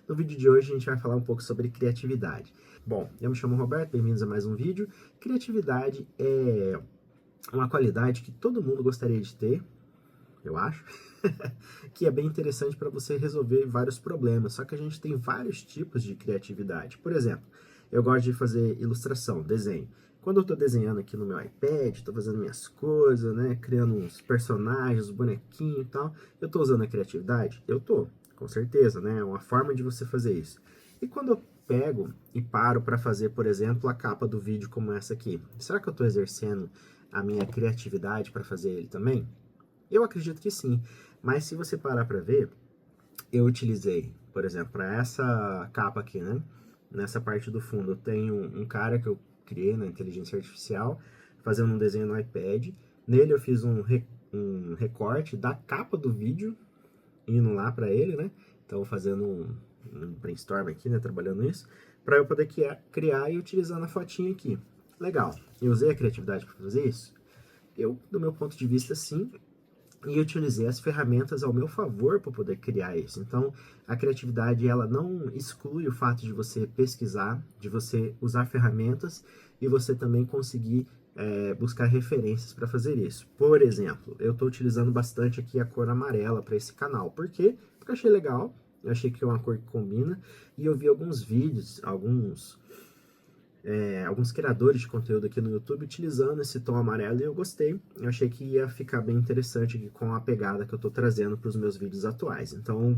No vídeo de hoje a gente vai falar um pouco sobre criatividade. Bom, eu me chamo Roberto, bem-vindos a mais um vídeo. Criatividade é uma qualidade que todo mundo gostaria de ter, eu acho, que é bem interessante para você resolver vários problemas. Só que a gente tem vários tipos de criatividade. Por exemplo, eu gosto de fazer ilustração, desenho. Quando eu estou desenhando aqui no meu iPad, estou fazendo minhas coisas, né, criando uns personagens, bonequinhos e tal, eu estou usando a criatividade? Eu estou, com certeza, né? É uma forma de você fazer isso. E quando eu pego e paro para fazer, por exemplo, a capa do vídeo como essa aqui, será que eu estou exercendo a minha criatividade para fazer ele também? Eu acredito que sim, mas se você parar para ver, eu utilizei, por exemplo, para essa capa aqui, né? Nessa parte do fundo, eu tenho um cara que eu criei na inteligência artificial, fazendo um desenho no iPad. Nele eu fiz um recorte da capa do vídeo, indo lá para ele, né? Então, fazendo um brainstorm aqui, né? Trabalhando nisso, para eu poder criar e utilizando a fotinha aqui. Legal. Eu usei a criatividade para fazer isso? Eu, do meu ponto de vista, sim, e utilizei as ferramentas ao meu favor para poder criar isso. Então, a criatividade ela não exclui o fato de você pesquisar, de você usar ferramentas e você também conseguir buscar referências para fazer isso. Por exemplo, eu estou utilizando bastante aqui a cor amarela para esse canal. Por quê? Porque eu achei legal, eu achei que é uma cor que combina e eu vi alguns vídeos, alguns criadores de conteúdo aqui no YouTube utilizando esse tom amarelo e eu gostei. Eu achei que ia ficar bem interessante aqui com a pegada que eu estou trazendo para os meus vídeos atuais. Então,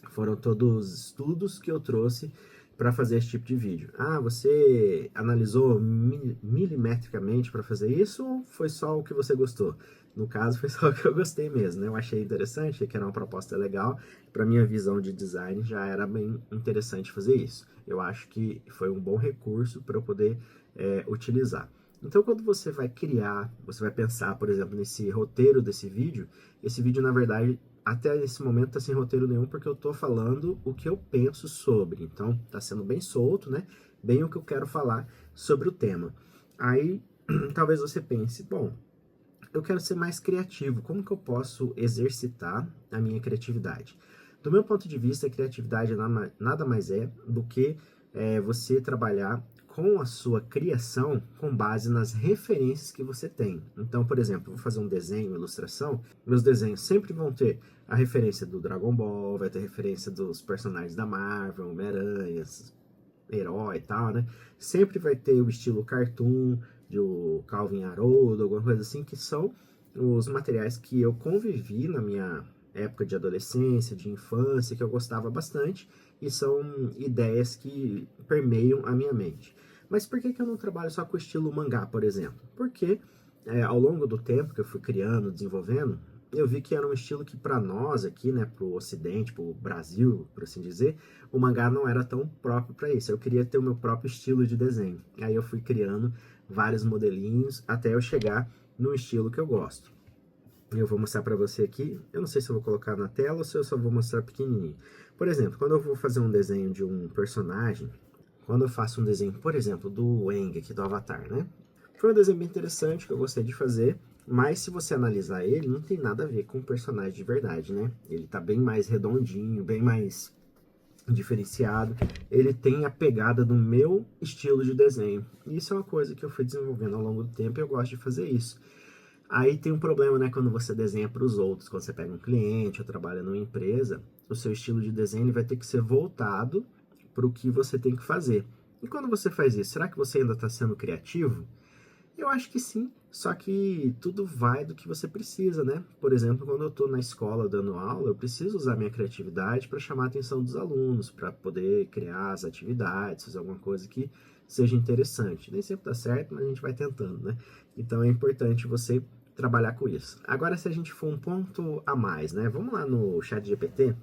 foram todos estudos que eu trouxe para fazer esse tipo de vídeo. Ah, você analisou milimetricamente para fazer isso ou foi só o que você gostou? No caso, foi só o que eu gostei mesmo, né? Eu achei interessante, achei que era uma proposta legal. Para minha visão de design, já era bem interessante fazer isso. Eu acho que foi um bom recurso para eu poder utilizar. Então, quando você vai criar, você vai pensar, por exemplo, nesse roteiro desse vídeo, esse vídeo, na verdade, até esse momento tá sem roteiro nenhum, porque eu tô falando o que eu penso sobre. Então, tá sendo bem solto, né? Bem o que eu quero falar sobre o tema. Aí, talvez você pense, bom, eu quero ser mais criativo. Como que eu posso exercitar a minha criatividade? Do meu ponto de vista, a criatividade nada mais é do que você trabalhar com a sua criação com base nas referências que você tem. Então, por exemplo, eu vou fazer um desenho, uma ilustração, meus desenhos sempre vão ter a referência do Dragon Ball, vai ter referência dos personagens da Marvel, Homem-Aranha, herói e tal, né? Sempre vai ter o estilo cartoon, de o Calvin Haroldo, alguma coisa assim, que são os materiais que eu convivi na minha época de adolescência, de infância, que eu gostava bastante, e são ideias que permeiam a minha mente. Mas por que eu não trabalho só com o estilo mangá, por exemplo? Porque ao longo do tempo que eu fui criando, desenvolvendo, eu vi que era um estilo que para nós aqui, né, pro Ocidente, pro Brasil, por assim dizer, o mangá não era tão próprio para isso. Eu queria ter o meu próprio estilo de desenho. Aí eu fui criando vários modelinhos até eu chegar no estilo que eu gosto. Eu vou mostrar para você aqui. Eu não sei se eu vou colocar na tela ou se eu só vou mostrar pequenininho. Por exemplo, quando eu vou fazer um desenho de um personagem, quando eu faço um desenho, por exemplo, do Aang aqui do Avatar, né? Foi um desenho bem interessante que eu gostei de fazer, mas se você analisar ele, não tem nada a ver com o personagem de verdade, né? Ele tá bem mais redondinho, bem mais diferenciado. Ele tem a pegada do meu estilo de desenho. E isso é uma coisa que eu fui desenvolvendo ao longo do tempo e eu gosto de fazer isso. Aí tem um problema, né, quando você desenha para os outros, quando você pega um cliente ou trabalha numa empresa, o seu estilo de desenho ele vai ter que ser voltado para o que você tem que fazer. E quando você faz isso, será que você ainda está sendo criativo? Eu acho que sim, só que tudo vai do que você precisa, né? Por exemplo, quando eu estou na escola dando aula, eu preciso usar minha criatividade para chamar a atenção dos alunos, para poder criar as atividades, fazer alguma coisa que seja interessante. Nem sempre dá certo, mas a gente vai tentando, né? Então é importante você trabalhar com isso. Agora, se a gente for um ponto a mais, né? Vamos lá no chat GPT,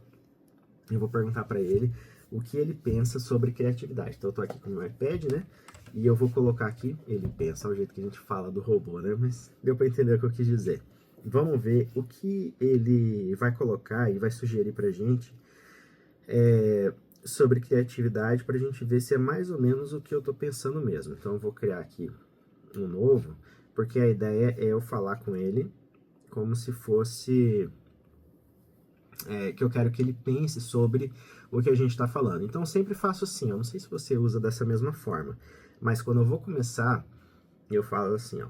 eu vou perguntar para ele o que ele pensa sobre criatividade. Então eu tô aqui com o meu iPad, né? E eu vou colocar aqui, ele pensa ao jeito que a gente fala do robô, né? Mas deu para entender o que eu quis dizer. Vamos ver o que ele vai colocar e vai sugerir pra gente sobre criatividade, pra gente ver se é mais ou menos o que eu tô pensando mesmo. Então eu vou criar aqui um novo, porque a ideia é eu falar com ele como se fosse que eu quero que ele pense sobre o que a gente está falando. Então eu sempre faço assim, eu não sei se você usa dessa mesma forma, mas quando eu vou começar, eu falo assim, ó,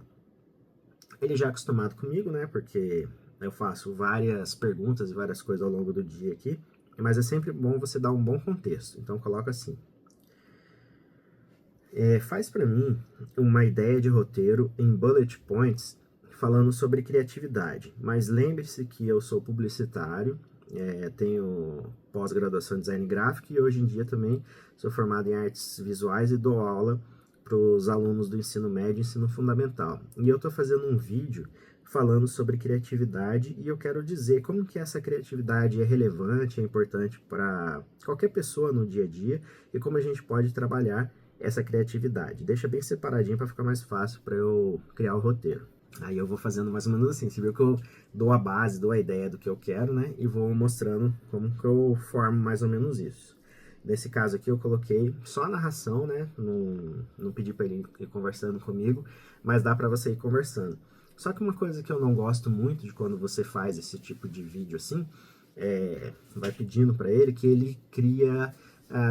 ele já é acostumado comigo, né, porque eu faço várias perguntas e várias coisas ao longo do dia aqui, mas é sempre bom você dar um bom contexto. Então coloca assim, faz para mim uma ideia de roteiro em bullet points falando sobre criatividade, mas lembre-se que eu sou publicitário, tenho pós-graduação em design gráfico e hoje em dia também sou formado em artes visuais e dou aula para os alunos do ensino médio e ensino fundamental. E eu estou fazendo um vídeo falando sobre criatividade e eu quero dizer como que essa criatividade é relevante, é importante para qualquer pessoa no dia a dia e como a gente pode trabalhar essa criatividade. Deixa bem separadinho para ficar mais fácil para eu criar o roteiro. Aí eu vou fazendo mais ou menos assim, você viu que eu dou a base, dou a ideia do que eu quero, né? E vou mostrando como que eu formo mais ou menos isso. Nesse caso aqui eu coloquei só a narração, né? Não pedi para ele ir conversando comigo, mas dá para você ir conversando. Só que uma coisa que eu não gosto muito de quando você faz esse tipo de vídeo assim, vai pedindo para ele que ele cria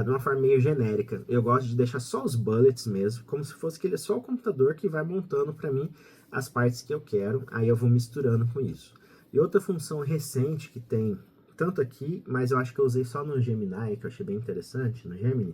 de uma forma meio genérica. Eu gosto de deixar só os bullets mesmo, como se fosse que ele é só o computador que vai montando para mim as partes que eu quero, aí eu vou misturando com isso. E outra função recente que tem, tanto aqui, mas eu acho que eu usei só no Gemini, que eu achei bem interessante, no Gemini,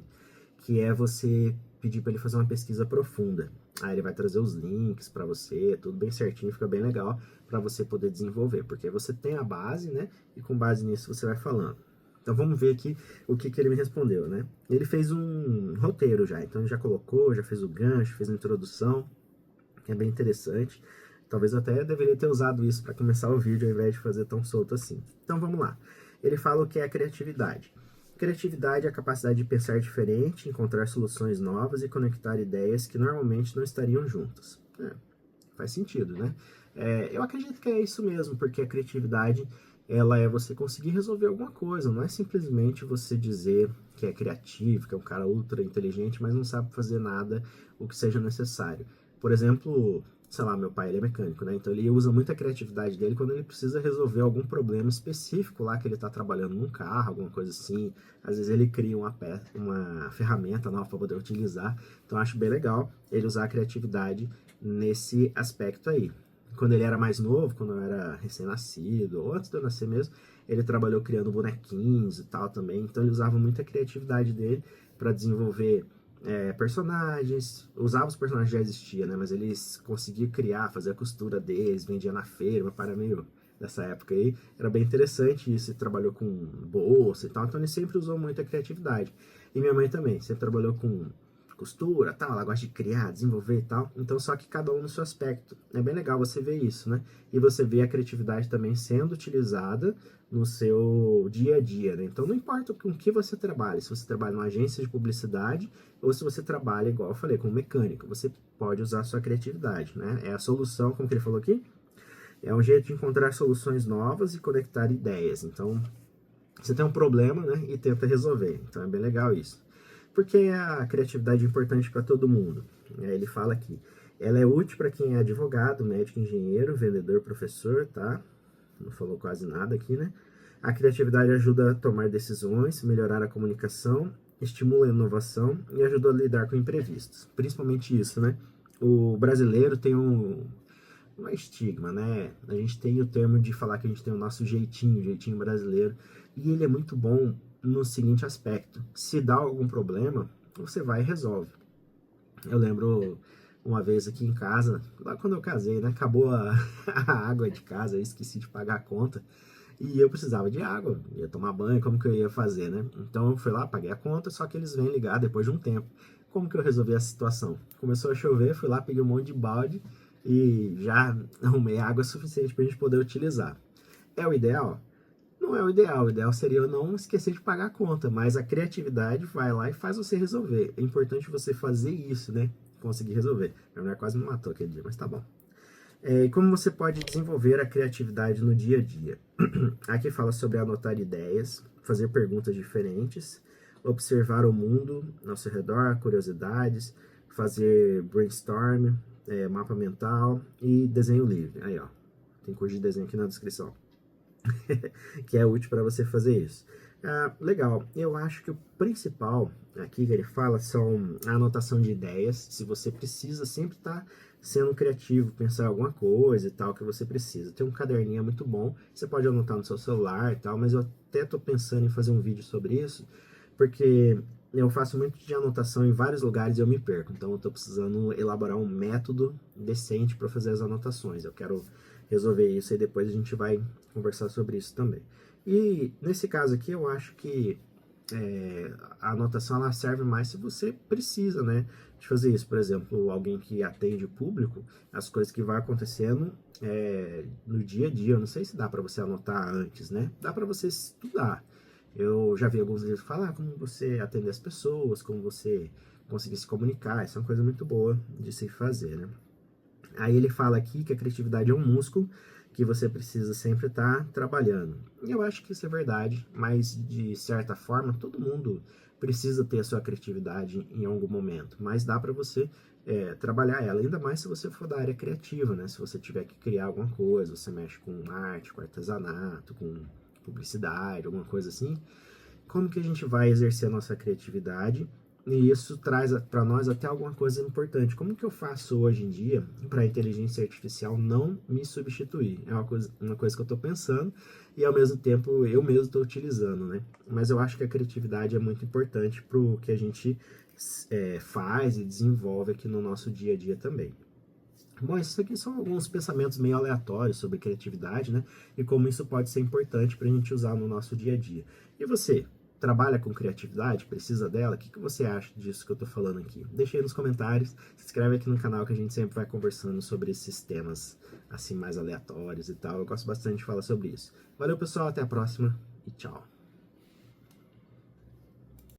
que é você pedir para ele fazer uma pesquisa profunda. Aí ele vai trazer os links para você, tudo bem certinho, fica bem legal para você poder desenvolver, porque você tem a base, né? E com base nisso você vai falando. Então vamos ver aqui o que ele me respondeu, né? Ele fez um roteiro já, então ele já colocou, já fez o gancho, fez a introdução, que é bem interessante. Talvez eu até deveria ter usado isso para começar o vídeo ao invés de fazer tão solto assim. Então vamos lá. Ele fala o que é a criatividade. Criatividade é a capacidade de pensar diferente, encontrar soluções novas e conectar ideias que normalmente não estariam juntas. Faz sentido, né? Eu acredito que é isso mesmo, porque a criatividade ela é você conseguir resolver alguma coisa, não é simplesmente você dizer que é criativo, que é um cara ultra inteligente, mas não sabe fazer nada o que seja necessário. Por exemplo, sei lá, meu pai ele é mecânico, né? Então ele usa muito a criatividade dele quando ele precisa resolver algum problema específico lá que ele está trabalhando num carro, alguma coisa assim. Às vezes ele cria uma ferramenta nova para poder utilizar. Então eu acho bem legal ele usar a criatividade nesse aspecto aí. Quando ele era mais novo, quando eu era recém-nascido, ou antes de eu nascer mesmo, ele trabalhou criando bonequinhos e tal também. Então ele usava muita criatividade dele para desenvolver personagens. Usava os personagens que já existiam, né? Mas eles conseguiam criar, fazer a costura deles, vendia na feira, uma para meio dessa época aí. Era bem interessante isso. Ele trabalhou com bolsa e tal, então ele sempre usou muita criatividade. E minha mãe também, sempre trabalhou com costura, tal, ela gosta de criar, desenvolver e tal. Então, só que cada um no seu aspecto. É bem legal você ver isso, né? E você vê a criatividade também sendo utilizada no seu dia a dia, né? Então, não importa com que você trabalhe, se você trabalha numa agência de publicidade ou se você trabalha, igual eu falei, como mecânico, você pode usar a sua criatividade, né? É a solução, como que ele falou aqui, é um jeito de encontrar soluções novas e conectar ideias. Então, você tem um problema, né, e tenta resolver. Então, é bem legal isso. Porque a criatividade é importante para todo mundo. Ele fala aqui, ela é útil para quem é advogado, médico, engenheiro, vendedor, professor, tá? Não falou quase nada aqui, né? A criatividade ajuda a tomar decisões, melhorar a comunicação, estimula a inovação e ajuda a lidar com imprevistos. Principalmente isso, né? O brasileiro tem um estigma, né? A gente tem o termo de falar que a gente tem o nosso jeitinho brasileiro, e ele é muito bom no seguinte aspecto: se dá algum problema, você vai e resolve. Eu lembro uma vez aqui em casa, lá quando eu casei, né? Acabou a água de casa, eu esqueci de pagar a conta. E eu precisava de água, ia tomar banho, como que eu ia fazer, né? Então eu fui lá, paguei a conta, só que eles vêm ligar depois de um tempo. Como que eu resolvi essa situação? Começou a chover, fui lá, peguei um monte de balde e já arrumei água suficiente para a gente poder utilizar. É o ideal? Não é o ideal seria eu não esquecer de pagar a conta, mas a criatividade vai lá e faz você resolver. É importante você fazer isso, né? Conseguir resolver. Minha mulher quase me matou aquele dia, mas tá bom. E como você pode desenvolver a criatividade no dia a dia? Aqui fala sobre anotar ideias, fazer perguntas diferentes, observar o mundo ao seu redor, curiosidades, fazer brainstorm, mapa mental e desenho livre. Aí, ó, tem curso de desenho aqui na descrição. que é útil para você fazer isso. Legal, eu acho que o principal aqui que ele fala são a anotação de ideias. Se você precisa sempre estar sendo criativo, pensar em alguma coisa e tal que você precisa. Ter um caderninho é muito bom, você pode anotar no seu celular e tal, mas eu até estou pensando em fazer um vídeo sobre isso, porque eu faço muito de anotação em vários lugares e eu me perco. Então eu estou precisando elaborar um método decente para fazer as anotações. Eu quero resolver isso e depois a gente vai conversar sobre isso também. E nesse caso aqui eu acho que a anotação ela serve mais se você precisa, né, de fazer isso. Por exemplo, alguém que atende o público, as coisas que vai acontecendo no dia a dia. Eu não sei se dá para você anotar antes, né? Dá para você estudar. Eu já vi alguns livros falar como você atender as pessoas, como você conseguir se comunicar. Isso é uma coisa muito boa de se fazer, né? Aí ele fala aqui que a criatividade é um músculo que você precisa sempre estar trabalhando. E eu acho que isso é verdade, mas de certa forma todo mundo precisa ter a sua criatividade em algum momento. Mas dá para você trabalhar ela, ainda mais se você for da área criativa, né? Se você tiver que criar alguma coisa, você mexe com arte, com artesanato, com publicidade, alguma coisa assim. Como que a gente vai exercer a nossa criatividade? E isso traz para nós até alguma coisa importante. Como que eu faço hoje em dia para a inteligência artificial não me substituir? É uma coisa que eu estou pensando e ao mesmo tempo eu mesmo estou utilizando, né? Mas eu acho que a criatividade é muito importante para o que a gente faz e desenvolve aqui no nosso dia a dia também. Bom, isso aqui são alguns pensamentos meio aleatórios sobre criatividade, né? E como isso pode ser importante para a gente usar no nosso dia a dia. E você? Trabalha com criatividade? Precisa dela? O que você acha disso que eu estou falando aqui? Deixa aí nos comentários, se inscreve aqui no canal que a gente sempre vai conversando sobre esses temas assim mais aleatórios e tal. Eu gosto bastante de falar sobre isso. Valeu pessoal, até a próxima e tchau!